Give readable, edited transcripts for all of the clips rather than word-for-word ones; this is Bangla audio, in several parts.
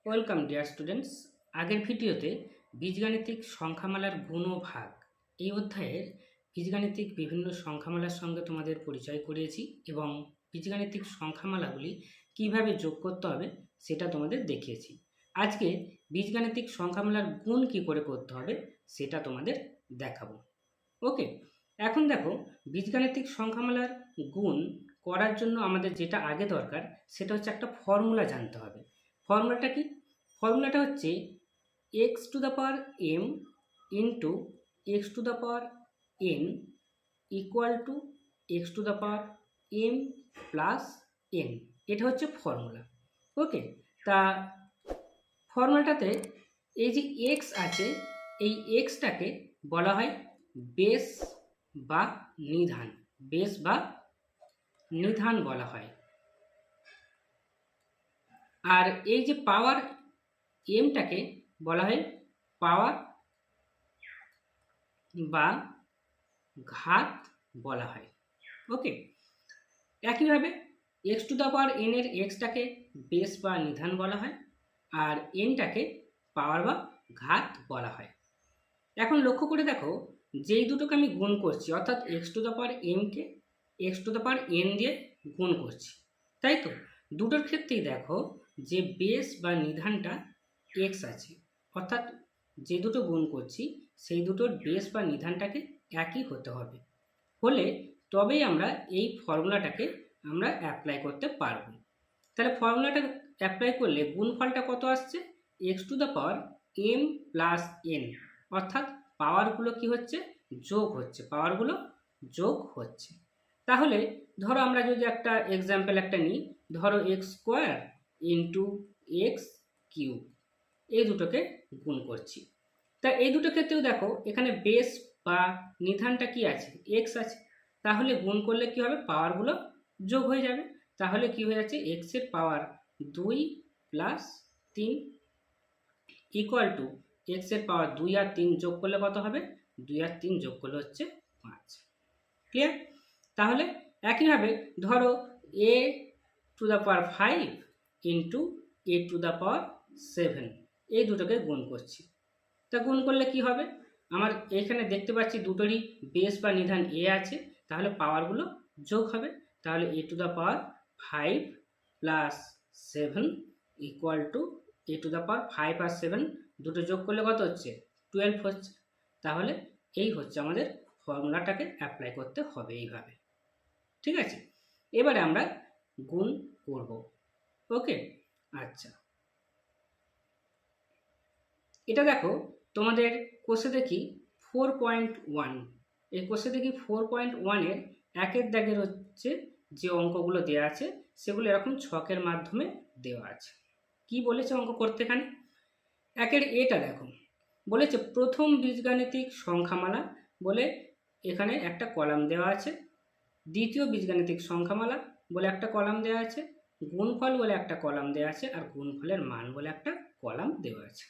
Welcome dear students. আগের ভিডিওতে বীজগাণিতিক সংখ্যামালার গুণ ও ভাগ এই অধ্যায়ের বীজগাণিতিক বিভিন্ন সংখ্যামালার সঙ্গে তোমাদের পরিচয় করিয়েছি এবং বীজগাণিতিক সংখ্যামালাগুলি কিভাবে যোগ করতে হবে সেটা তোমাদের দেখিয়েছি। আজকে বীজগাণিতিক সংখ্যামালার গুণ কি করে করতে হবে সেটা তোমাদের দেখাবো। ওকে, এখন দেখো, বীজগাণিতিক সংখ্যামালার গুণ করার জন্য আমাদের যেটা আগে দরকার সেটা হচ্ছে একটা ফর্মুলা জানতে হবে। ফর্মুলাটা কি? ফর্মুলাটা হচ্ছে X to the power M into X to the power N equal to X to the power M plus N. এটা হচ্ছে ফর্মুলা। ওকে, তা ফর্মুলাটাতে এই যে এক্স আছে, এই এক্সটাকে বলা হয় বেস বা নিধান। বেস বা নিধান বলা হয়। আর এই যে পাওয়ার এমটাকে বলা হয় পাওয়ার বা ঘাত বলা হয়। ওকে, একইভাবে x to the power N এর এক্সটাকে বেস বা নিধান বলা হয়, আর এনটাকে পাওয়ার বা ঘাত বলা হয়। এখন লক্ষ্য করে দেখো, যেই দুটোকে আমি গুণ করছি, অর্থাৎ এক্স টু দ্য পাওয়ার এমকে X to the power N দিয়ে গুণ করছি, তাই তো? দুটোর ক্ষেত্রেই দেখো যে বেস বা নিধানটা এক্স আছে, অর্থাৎ যে দুটো গুণ করছি সেই দুটোর বেস বা নিধানটাকে একই হতে হবে, হলে তবেই আমরা এই ফর্মুলাটাকে আমরা অ্যাপ্লাই করতে পারবো। তাহলে ফর্মুলাটা অ্যাপ্লাই করলে গুণফলটা কত আসছে? X to the power M plus N, অর্থাৎ পাওয়ারগুলো কি হচ্ছে? যোগ হচ্ছে, পাওয়ারগুলো যোগ হচ্ছে। তাহলে ধরো আমরা যদি একটা এক্সাম্পল একটা নিই, ধরো x square into x cube, এই দুটোকে গুণ করছি। তা এই দুটো ক্ষেত্রেও দেখো এখানে বেস বা নিধানটা কি আছে? এক্স আছে। তাহলে গুণ করলে কি হবে? পাওয়ারগুলো যোগ হয়ে যাবে। তাহলে কি হয়ে যাচ্ছে? এক্স এর পাওয়ার 2 প্লাস 3 ইকুয়াল টু এক্স এর পাওয়ার 2 আর 3 যোগ করলে কত হবে? 2 আর 3 যোগ করলে হচ্ছে 5। ক্লিয়ার? তাহলে একইভাবে ধরো A to the power 5 into A to the power 7, এই দুটোকে গুণ করছি। তা গুণ করলে কি হবে? আমার এখানে দেখতে পাচ্ছি দুটোরই বেস বা নিধান এ আছে, তাহলে পাওয়ারগুলো যোগ হবে। তাহলে A to the power 5 plus 7 equal to A to the power 5 আর 7 দুটো যোগ করলে কত হচ্ছে? 12 হচ্ছে। তাহলে এই হচ্ছে আমাদের ফর্মুলাটাকে অ্যাপ্লাই করতে হবে এইভাবে। ঠিক আছে, এবারে আমরা গুণ করব। ওকে, আচ্ছা, এটা দেখো তোমাদের কোষে দেখি 4.1, এই কোষে দেখি 4.1-এর একের দাগের হচ্ছে যে অঙ্কগুলো দেওয়া আছে সেগুলো এরকম ছকের মাধ্যমে দেওয়া আছে। কি বলেছে অঙ্ক করতে? এখানে একের এটা দেখো, বলেছে প্রথম বীজগাণিতিক সংখ্যামালা বলে এখানে একটা কলাম দেওয়া আছে, দ্বিতীয় বীজগাণিতিক সংখ্যামালা বলে একটা কলাম দেওয়া আছে, গুণফল বলে একটা কলাম দেওয়া আছে, আর গুণফলের মান বলে একটা কলাম দেওয়া আছে।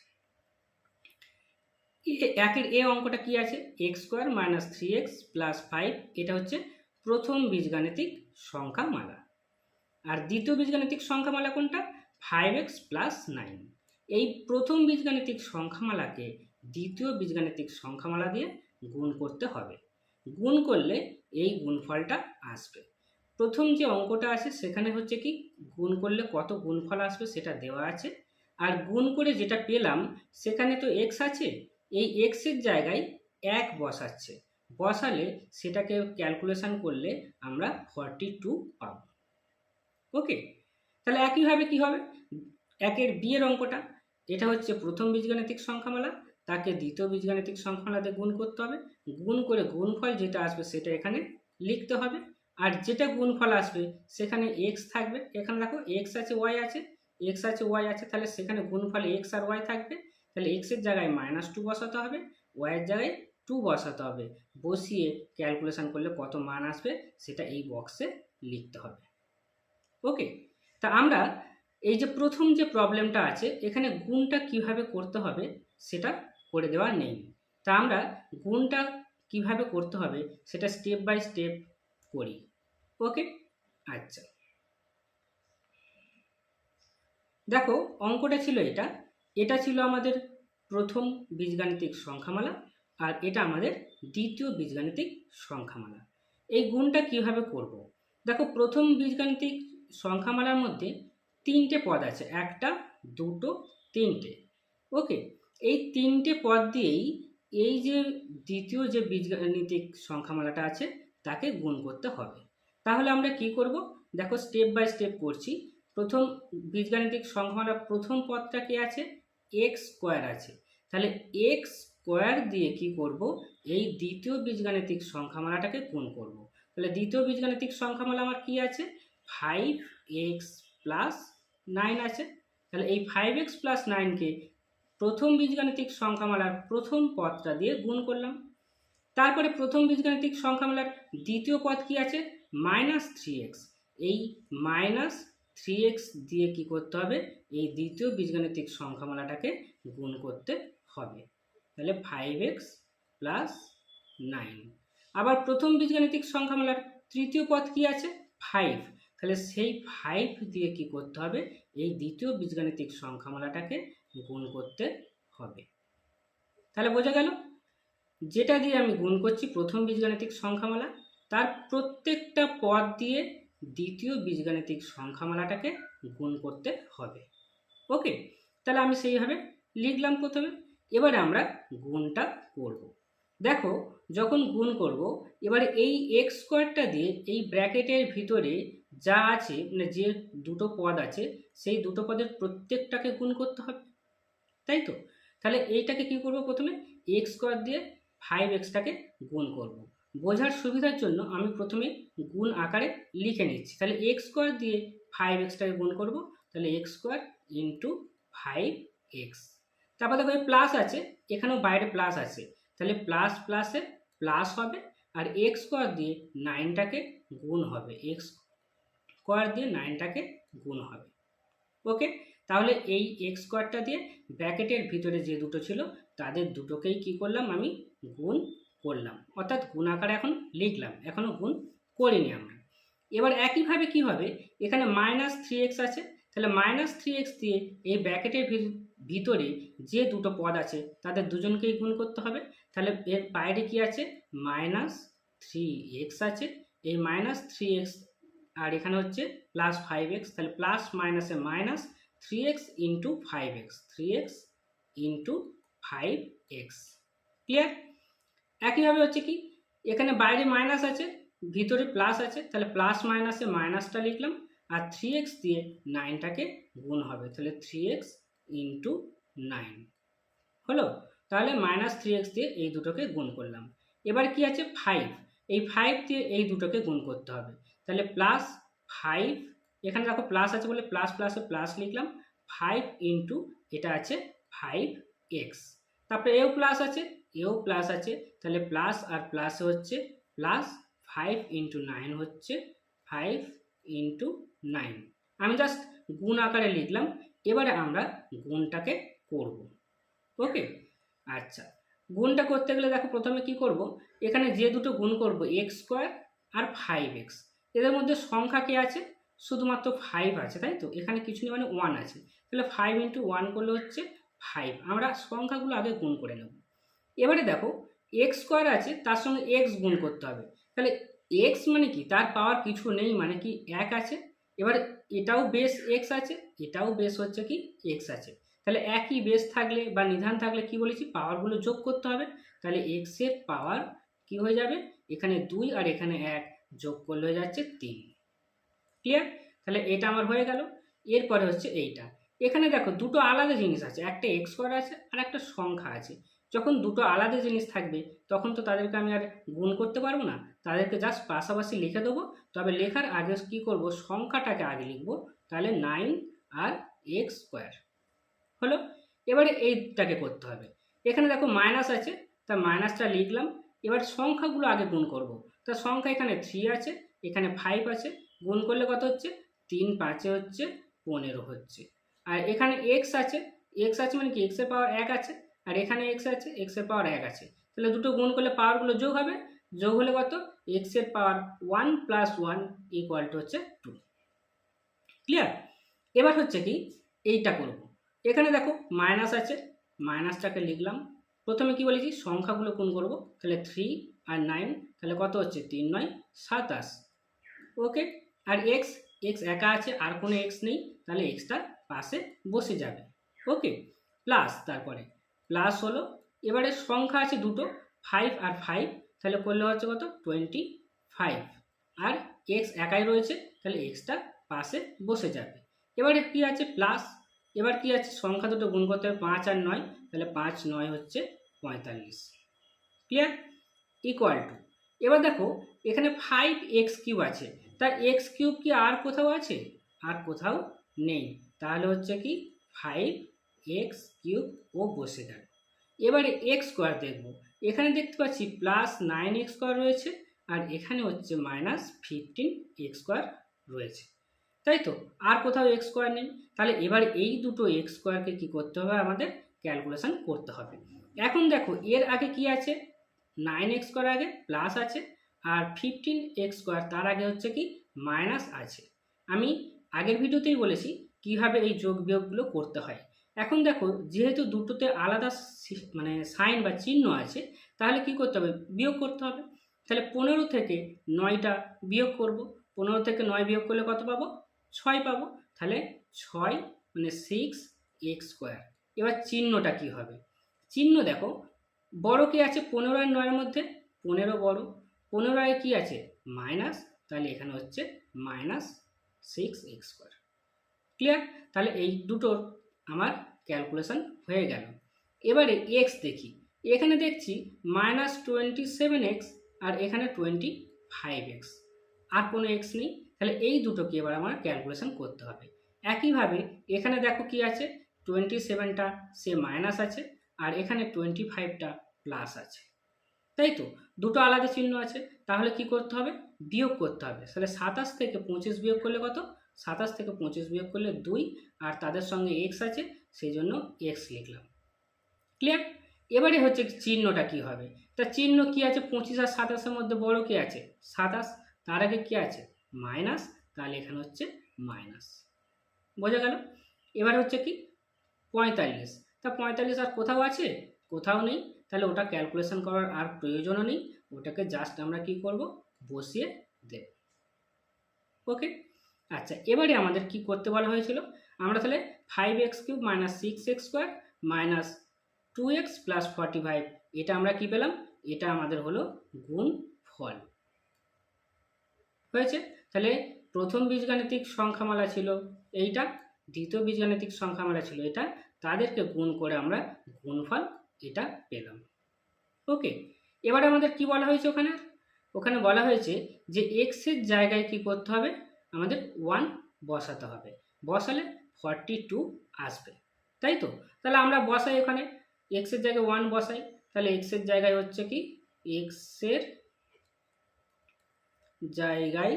একের এ অঙ্কটা কি আছে? X square minus 3x plus 5, এটা হচ্ছে প্রথম বীজগাণিতিক সংখ্যামালা। আর দ্বিতীয় বীজগাণিতিক সংখ্যামালা কোনটা? 5x plus 9। এই প্রথম বীজগাণিতিক সংখ্যামালাকে দ্বিতীয় বীজগাণিতিক সংখ্যামালা দিয়ে গুণ করতে হবে। গুণ করলে এই গুণফলটা আসবে। প্রথম যে অঙ্কটা আছে সেখানে হচ্ছে কি, গুণ করলে কত গুণফল আসবে সেটা দেওয়া আছে, আর গুণ করে যেটা পেলাম সেখানে তো এক্স আছে, এই এক্সের জায়গায় 1 বসাচ্ছে, বসালে সেটাকে ক্যালকুলেশন করলে আমরা 42 পাবো। ওকে, তাহলে একইভাবে কি হবে? একের বি এর অঙ্কটা, এটা হচ্ছে প্রথম বীজগাণিতিক সংখ্যামালা, তাকে দ্বিতীয় বীজগাণিতিক সংখ্যামালাতে গুণ করতে হবে। গুণ করে গুণফল যেটা আসবে সেটা এখানে লিখতে হবে, আর যেটা গুণফল আসবে সেখানে এক্স থাকবে। এখানে দেখো এক্স আছে, ওয়াই আছে, এক্স আছে, ওয়াই আছে, তাহলে সেখানে গুণফলে এক্স আর ওয়াই থাকবে। তাহলে এক্সের জায়গায় -2 বসাতে হবে, ওয়াইয়ের জায়গায় 2 বসাতে হবে, বসিয়ে ক্যালকুলেশন করলে কত মান আসবে সেটা এই বক্সে লিখতে হবে। ওকে, তা আমরা এই যে প্রথম যে প্রবলেমটা আছে এখানে গুণটা কিভাবে করতে হবে সেটা করে দেওয়া নেই। তা আমরা গুণটা কিভাবে করতে হবে সেটা স্টেপ বাই স্টেপ করি। ওকে, আচ্ছা, দেখো অঙ্কটা ছিল এটা ছিল আমাদের প্রথম বীজগাণিতিক সংখ্যামালা, আর এটা আমাদের দ্বিতীয় বীজগাণিতিক সংখ্যামালা। এই গুণটা কিভাবে করব? দেখো প্রথম বীজগাণিতিক সংখ্যামালার মধ্যে তিনটে পদ আছে, একটা, দুটো, তিনটে। ওকে, এই তিনটে পদ দিয়েই এই যে দ্বিতীয় যে বীজগাণিতিক সংখ্যামালাটা আছে তাকে গুণ করতে হবে। তাহলে আমরা কি করব? দেখো স্টেপ বাই স্টেপ করছি। প্রথম বীজগাণিতিক সংখ্যামালার প্রথম পদটা কি আছে? এক্স স্কোয়ার আছে। তাহলে এক্স স্কোয়ার দিয়ে কি করব? এই দ্বিতীয় বীজগাণিতিক সংখ্যামালাটাকে গুণ করব। তাহলে দ্বিতীয় বীজগাণিতিক সংখ্যামালা আমার কি আছে? 5x প্লাস 9 আছে। তাহলে এই 5x প্লাস 9কে প্রথম বীজগাণিতিক সংখ্যামালার প্রথম পদটা দিয়ে গুণ করলাম। তারপরে প্রথম বীজগাণিতিক সংখ্যামালার দ্বিতীয় পদ কি আছে? -3x। এই -3x দিয়ে কি করতে হবে? এই দ্বিতীয় বীজগাণিতিক সংখ্যামালাটাকে গুণ করতে হবে। তাহলে 5x প্লাস 9। আবার প্রথম বীজগাণিতিক সংখ্যামালার তৃতীয় পদ কি আছে? 5। তাহলে সেই 5 দিয়ে কি করতে হবে? এই দ্বিতীয় বীজগাণিতিক সংখ্যামালাটাকে গুণ করতে হবে। তাহলে বোঝা গেল, যেটা দিয়ে আমি গুণ করছি প্রথম বীজগাণিতিক সংখ্যামালা, তার প্রত্যেকটা পদ দিয়ে দ্বিতীয় বীজগাণিতিক সংখ্যামালাটাকে গুণ করতে হবে। ওকে, তাহলে আমি সেইভাবে লিখলাম প্রথমে। এবারে আমরা গুণটা করব। দেখো যখন গুণ করব, এবারে এই এক্স স্কোয়ারটা দিয়ে এই ব্র্যাকেটের ভিতরে যা আছে, মানে যে দুটো পদ আছে সেই দুটো পদের প্রত্যেকটাকে গুণ করতে হবে, তাই তো? তাহলে এইটাকে কি করব? প্রথমে এক্স স্কোয়ার দিয়ে 5xটাকে গুণ করব। বোঝার সুবিধার জন্য আমি প্রথমে গুণ আকারে লিখে নিচ্ছি। তাহলে এক্স স্কোয়ার দিয়ে 5xটাকে গুণ করব। তাহলে এক্স স্কোয়ার ইন্টু 5x। তারপর দেখো প্লাস আছে, এখানেও বাইরে প্লাস আছে, তাহলে প্লাস প্লাসে প্লাস হবে, আর এক্স স্কোয়ার দিয়ে 9টাকে গুণ হবে, এক্স স্কোয়ার দিয়ে 9টাকে গুণ হবে। ওকে, তাহলে এই এক্স স্কোয়ারটা দিয়ে ব্র্যাকেটের ভিতরে যে দুটো ছিল তাদের দুটোকেই কি করলাম? আমি গুণ করলাম, অর্থাৎ গুণ আকারে এখন লিখলাম, এখনো গুণ করিনি আমরা। এবার একইভাবে কি হবে? এখানে -3x আছে, তাহলে -3x দিয়ে এই ব্র্যাকেটের ভিতরে যে দুটো পদ আছে তাদের দুজনকেই গুণ করতে হবে। তাহলে এর বাইরে কি আছে? -3x আছে, এই -3x আর এখানে হচ্ছে +5x, তাহলে প্লাস মাইনাসে minus 3x into 5x, 3x into 5x। Clear? একইভাবে হচ্ছে কি, এখানে বাইরে মাইনাস আছে, ভিতরে প্লাস আছে, তাহলে প্লাস মাইনাসে মাইনাসটা লিখলাম, আর 3x দিয়ে 9টাকে গুণ হবে, তাহলে 3x ইন্টু 9 হলো। তাহলে -3x দিয়ে এই দুটোকে গুণ করলাম। এবার কি আছে? 5, এই 5 দিয়ে এই দুটোকে গুণ করতে হবে, তাহলে +5, এখানে দেখো প্লাস আছে বলে প্লাস প্লাসে প্লাস লিখলাম, 5 ইন্টু এটা আছে 5x। তারপরে এও প্লাস আছে, এও প্লাস আছে, তাহলে প্লাস আর প্লাসে হচ্ছে প্লাস, 5 ইন্টু 9 হচ্ছে 5 ইন্টু 9। আমি জাস্ট গুণ আকারে লিখলাম। এবারে আমরা গুণটাকে করব। ওকে, আচ্ছা, গুণটা করতে গেলে দেখো প্রথমে কি করব? এখানে যে দুটো গুণ করব এক্স স্কোয়ার আর 5x, এদের মধ্যে সংখ্যা কি আছে? শুধুমাত্র 5 আছে, তাই তো? এখানে কিছু নেই, মানে 1 আছে, তাহলে 5 ইন্টু 1 করলে হচ্ছে 5। আমরা সংখ্যাগুলো আগে গুণ করে নেব। এবারে দেখো এক্স স্কোয়ার আছে, তার সঙ্গে এক্স গুণ করতে হবে, তাহলে এক্স মানে কি? তার পাওয়ার কিছু নেই, মানে কি 1 আছে। এবার এটাও বেস এক্স আছে, এটাও বেস হচ্ছে কি এক্স আছে, তাহলে একই বেস থাকলে বা নিধান থাকলে কি বলেছি? পাওয়ারগুলো যোগ করতে হবে। তাহলে এক্স এর পাওয়ার কি হয়ে যাবে? এখানে 2 আর এখানে 1 যোগ করলে হয়ে যাচ্ছে 3। ক্লিয়ার? তাহলে এটা আমার হয়ে গেল। এরপরে হচ্ছে এইটা, এখানে দেখো দুটো আলাদা জিনিস আছে, একটা এক্স স্কোয়ার আছে আর একটা সংখ্যা আছে। যখন দুটো আলাদা জিনিস থাকবে তখন তো তাদেরকে আমি আর গুণ করতে পারবো না, তাদেরকে জাস্ট পাশাপাশি লিখে দেবো। তবে লেখার আগে কি করব? সংখ্যাটাকে আগে লিখবো, তাহলে 9 আর এক্স স্কোয়ার হলো। এবারে এইটাকে করতে হবে। এখানে দেখো মাইনাস আছে, তা মাইনাসটা লিখলাম। এবার সংখ্যাগুলো আগে গুণ করব। তা সংখ্যা এখানে 3 আছে, এখানে 5 আছে, গুণ করলে কত হচ্ছে? 3 5 হচ্ছে 15 হচ্ছে। আর এখানে এক্স আছে, এক্স আছে মানে কি এক্স এর পাওয়ার 1 আছে, আর এখানে এক্স আছে, এক্স এর পাওয়ার 1 আছে, তাহলে দুটো গুণ করলে পাওয়ারগুলো যোগ হবে। যোগ হলে কত? এক্স এর পাওয়ার 1 + 1 = হচ্ছে 2। ক্লিয়ার? এবার হচ্ছে কি, এইটা করব। এখানে দেখো মাইনাস আছে, মাইনাসটাকে লিখলাম। প্রথমে কি বলেছি সংখ্যাগুলো গুণ করব, তাহলে 3 আর 9, তাহলে কত হচ্ছে 3 9 27। ওকে, আর এক্স, এক্স একা আছে আর কোনো এক্স নেই, তাহলে এক্সটা পাশে বসে যাবে। ওকে, প্লাস তারপরে প্লাস হলো, এবারে সংখ্যা আছে দুটো 5 আর 5, তাহলে করলে হচ্ছে কত 25, আর এক্স একাই রয়েছে তাহলে এক্সটা পাশে বসে যাবে। এবারে কি আছে প্লাস, এবার কি আছে সংখ্যা দুটো গুণ করতে হবে 5 আর 9, তাহলে 5 9 হচ্ছে 45। ক্লিয়ার? ইকুয়াল টু, এবার দেখো এখানে 5x³ আছে, তার এক্স কিউব কি আর কোথাও আছে? আর কোথাও নেই, তাহলে হচ্ছে কি 5x³ ও বসে গেল। এবারে এক্স স্কোয়ার দেখবো, এখানে দেখতে পাচ্ছি +9x² রয়েছে আর এখানে হচ্ছে -15x² রয়েছে, তাই তো, আর কোথাও x² নেই। তাহলে এবার এই দুটো x²কে কি করতে হবে আমাদের ক্যালকুলেশন করতে হবে। এখন দেখো এর আগে কি আছে, 9x² আগে প্লাস আছে আর 15x² তার আগে হচ্ছে কি মাইনাস আছে। আমি আগের ভিডিওতেই বলেছি কিভাবে এই যোগ বিয়োগগুলো করতে হয়। এখন দেখো যেহেতু দুটোতে আলাদা মানে সাইন বা চিহ্ন আছে, তাহলে কি করতে হবে বিয়োগ করতে হবে। তাহলে 15 থেকে 9টা বিয়োগ করব, 15 থেকে 9 বিয়োগ করলে কত পাবো 6 পাবো, তাহলে 6 মানে 6x²। এবার চিহ্নটা কি হবে, চিহ্ন দেখো বড় কি আছে 15 আর 9 এর মধ্যে, 15 বড়, 15 এ কি আছে মাইনাস, তাহলে এখানে হচ্ছে -6x²। ক্লিয়ার? তাহলে এই দুটোর আমার ক্যালকুলেশন হয়ে গেল। এবারে এক্স দেখি, এখানে দেখছি -27x আর এখানে 25x, আর কোনো এক্স নেই, তাহলে এই দুটোকে এবার আমার ক্যালকুলেশন করতে হবে। একইভাবে এখানে দেখো কি আছে 27টা সে মাইনাস আছে আর এখানে 25টা প্লাস আছে, তাই তো, দুটো আলাদা চিহ্ন আছে, তাহলে কি করতে হবে বিয়োগ করতে হবে। তাহলে 27 থেকে 25 বিয়োগ করলে কত, 27 থেকে 25 বিয়োগ করলে 2, আর তাদের সঙ্গে এক্স আছে সেই জন্য এক্স লিখলাম। ক্লিয়ার? এবারে হচ্ছে চিহ্নটা কি হবে, তার চিহ্ন কি আছে 25 আর 27-এর মধ্যে বড় কি আছে 27, তার আগে কি আছে মাইনাস, তাহলে এখানে হচ্ছে মাইনাস। বোঝা গেল? এবার হচ্ছে কি 45, তা 45 আর কোথাও আছে, কোথাও নেই, তাহলে ওটা ক্যালকুলেশন করার আর প্রয়োজনও নেই, ওটাকে জাস্ট আমরা কি করব বসিয়ে দেব। ওকে, আচ্ছা এবারে আমাদের কি করতে বলা হয়েছিল, আমরা তাহলে 5x³ - 6x² - 2x + 45, এটা আমরা কি পেলাম, এটা আমাদের হলো গুণফল হয়েছে। তাহলে প্রথম বীজগাণিতিক সংখ্যামালা ছিল এইটা, দ্বিতীয় বীজগাণিতিক সংখ্যামালা ছিল এটা, তাদেরকে গুণ করে আমরা গুণফল এটা পেলাম। ওকে, এবার আমাদের কি বলা হয়েছে ওখানে, ওখানে বলা হয়েছে যে এক্স এর জায়গায় কি করতে হবে আমাদের 1 বসাতে হবে, বসালে 42 আসবে, তাই তো। তাহলে আমরা বসাই ওখানে এক্স এর জায়গায় 1 বসাই, তাহলে এক্স এর জায়গায় হচ্ছে কি এক্স এর জায়গায়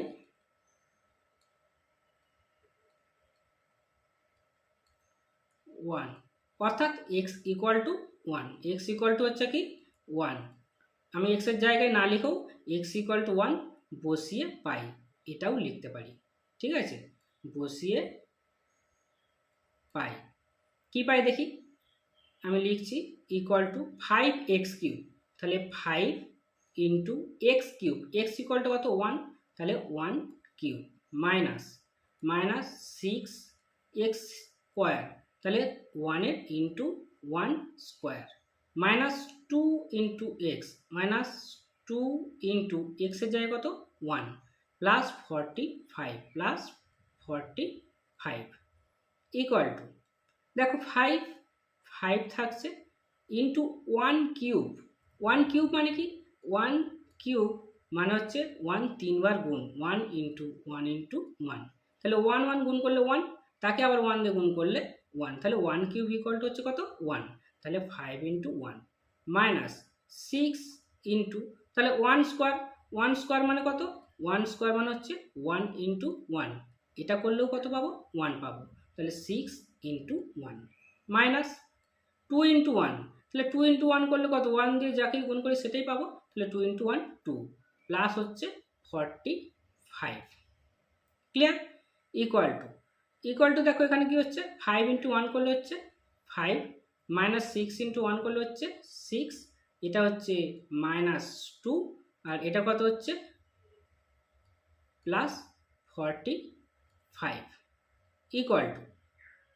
1, অর্থাৎ x = 1, x = হচ্ছে কি 1, আমি x এর জায়গায় না লিখেও x = 1 বসিয়ে পাই, এটাও লিখতে পারি, ঠিক আছে, বসিয়ে পাই। কি পাই দেখি, আমি লিখছি = 5x³, তাহলে 5 × x³ x = কত 1, তাহলে 1³ মাইনাস 6x², তাহলে 1 এর × 1² -2 × x -2 × x এর জায়গায় কত 1 +45 = দেখো 5 থাকছে ইন্টু 1³ 1³ মানে কি 1³ মানে হচ্ছে 1 3বার গুণ 1 × 1 × 1, তাহলে 1 1 গুণ করলে 1, তাকে আবার 1 দিয়ে গুণ করলে 1, তাহলে 1³ = হচ্ছে কত 1, তাহলে 5 × 1 মাইনাস 6 × তাহলে 1² মানে কত 1² মানে হচ্ছে 1 × 1, এটা করলেও কত পাবো 1 পাবো, তাহলে 6 × 1 মাইনাস 2 × 1, তাহলে 2 × 1 করলে কত 1 দিয়ে যাকে গুণ করি সেটাই পাবো, তাহলে 2 × 1 2 প্লাস হচ্ছে 45। ক্লিয়ার? = ইকুয়াল টু দেখো এখানে কি হচ্ছে 5 ইন্টু 1 করলে হচ্ছে 5 মাইনাস 6 ইন্টু 1 করলে হচ্ছে 6, এটা হচ্ছে -2 আর এটা কত হচ্ছে +45 ইকুয়াল টু।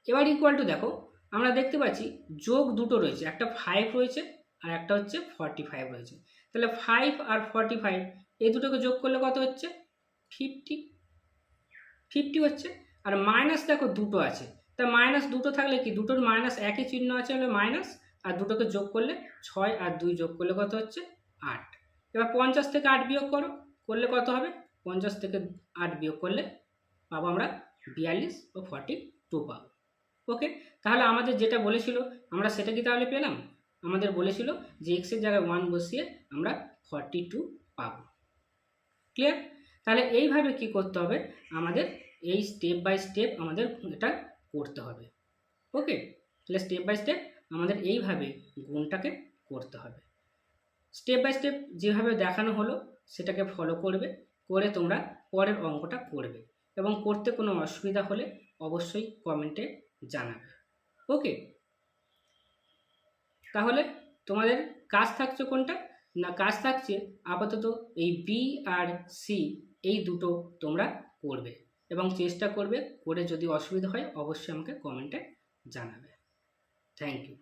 এবার ইকুয়াল টু দেখো আমরা দেখতে পাচ্ছি যোগ দুটো রয়েছে, একটা 5 রয়েছে আর একটা হচ্ছে 45 রয়েছে। তাহলে 5 আর 45 এই দুটোকে যোগ করলে কত হচ্ছে 50 হচ্ছে। আর মাইনাস দেখো দুটো আছে, তা মাইনাস দুটো থাকলে কি দুটোর মাইনাস একই চিহ্ন আছে হলে মাইনাস, আর দুটোকে যোগ করলে 6 আর 2 যোগ করলে কত হচ্ছে 8। এবার 50 থেকে 8 বিয়োগ করলে কত হবে, 50 থেকে 8 বিয়োগ করলে পাবো আমরা 42 ও 42 পাবো। ওকে, তাহলে আমাদের যেটা বলেছিল আমরা সেটা কি তাহলে পেলাম? আমাদের বলেছিল যে x এর জায়গায় 1 বসিয়ে আমরা 42 পাবো। ক্লিয়ার? তাহলে এইভাবে কি করতে হবে, আমাদের এই স্টেপ বাই স্টেপ আমাদের এটা করতে হবে। ওকে, তাহলে স্টেপ বাই স্টেপ আমাদের এইভাবে গুণটাকে করতে হবে। স্টেপ বাই স্টেপ যেভাবে দেখানো হলো সেটাকে ফলো করবে, করে তোমরা পরের অঙ্কটা করবে এবং করতে কোনো অসুবিধা হলে অবশ্যই কমেন্টে জানাবে। ওকে, তাহলে তোমাদের কাজ থাকছে কোনটা না, কাজ থাকছে আপাতত এই বি আর সি এই দুটো তোমরা করবে এবং চেষ্টা করবে, করে যদি অসুবিধা হয় অবশ্যই আমাকে কমেন্টে জানাবে। Thank you.